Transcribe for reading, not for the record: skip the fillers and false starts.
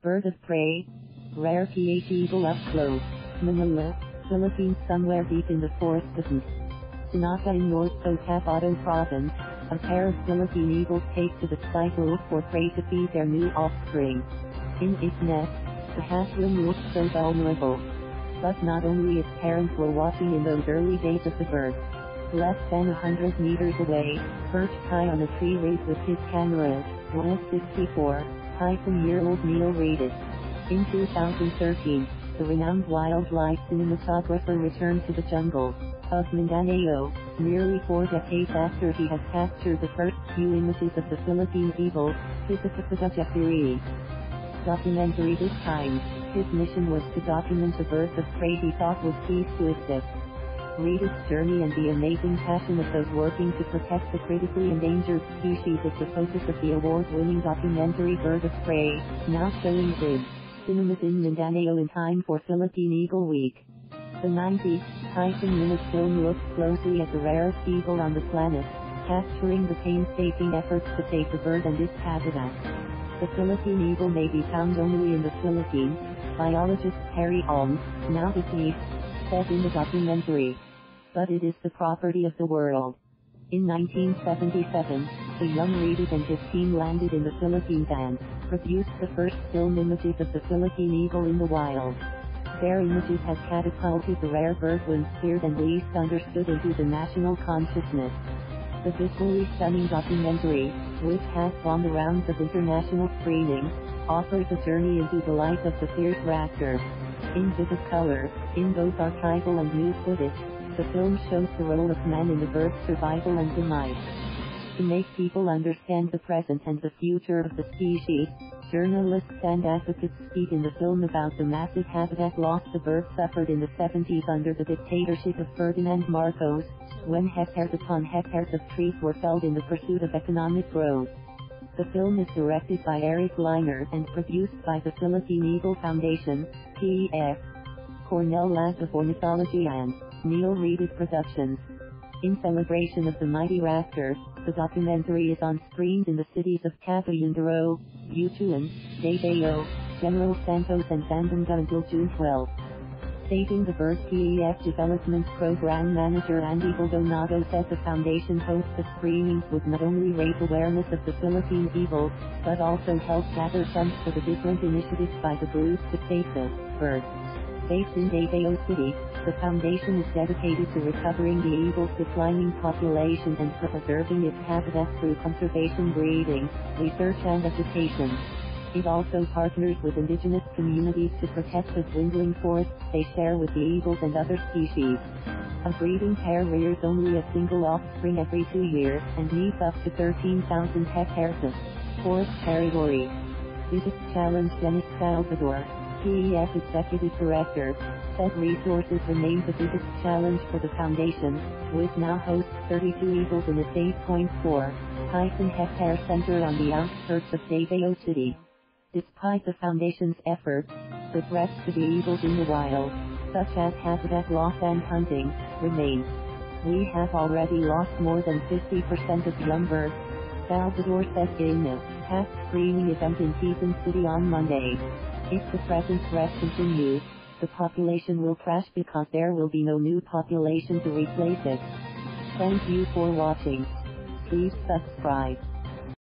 Bird of prey. Rare PH eagle up close. Manila, Philippines. Somewhere deep in the forest of Sinaka in North Cotabato province, a pair of Philippine eagles take to the sky to look for prey to feed their new offspring. In its nest, the hatchling looks so vulnerable. But not only its parents were watching in those early days of the bird. Less than 100 meters away, perched high on a tree raised with his cameras, was 64-year-old Neil Rettig. In 2013, the renowned wildlife cinematographer returned to the jungles of Mindanao, nearly 4 decades after he had captured the first few images of the Philippine eagle, Pithecophaga jefferyi. Documentary this time, his mission was to document the birds of prey he thought would cease to exist. Rettig's journey and the amazing passion of those working to protect the critically endangered species is the focus of the award-winning documentary Bird of Prey, now showing in cinemas in Mindanao in time for Philippine Eagle Week. The 90-minute film looks closely at the rarest eagle on the planet, capturing the painstaking efforts to save the bird and its habitat. The Philippine eagle may be found only in the Philippines, biologist Perry Ong, now deceased, said in the documentary. But it is the property of the world. In 1977, the young Rettig and his team landed in the Philippines and produced the first film images of the Philippine eagle in the wild. Their images have catapulted the rare bird once feared and least understood into the national consciousness. The visually stunning documentary, which has won the rounds of international screenings, offers a journey into the life of the fierce raptor. In vivid color, in both archival and new footage, the film shows the role of man in the bird's survival and demise. To make people understand the present and the future of the species, journalists and advocates speak in the film about the massive habitat loss the bird suffered in the 70s under the dictatorship of Ferdinand Marcos, when hectares upon hectares of trees were felled in the pursuit of economic growth. The film is directed by Eric Leiner and produced by the Philippine Eagle Foundation, PEF, Cornell Lab of Ornithology and Neil Rettig Productions. In celebration of the mighty raptor, the documentary is on screens in the cities of Cagayan de Oro, Butuan, Davao, General Santos and Zamboanga until June 12. Saving the Bird PEF Development Program Manager Andi Baldonado said the foundation hosts the screenings would not only raise awareness of the Philippine eagle, but also help gather funds for the different initiatives by the group to save the bird. Based in Davao City, the foundation is dedicated to recovering the eagle's declining population and preserving its habitat through conservation breeding, research and education. It also partners with indigenous communities to protect the dwindling forests they share with the eagles and other species. A breeding pair rears only a single offspring every 2 years and needs up to 13,000 hectares of forest territory. This challenge Dennis Salvador, PEF Executive Director, said resources remain the biggest challenge for the foundation, which now hosts 32 eagles in its 8.4-hectare center on the outskirts of Davao City. Despite the foundation's efforts, the threats to the eagles in the wild, such as habitat loss and hunting, remain. We have already lost more than 50% of young birds, Salvador said in a past screening event in Quezon City on Monday. If the present threat continues, the population will crash because there will be no new population to replace it. Thank you for watching. Please subscribe.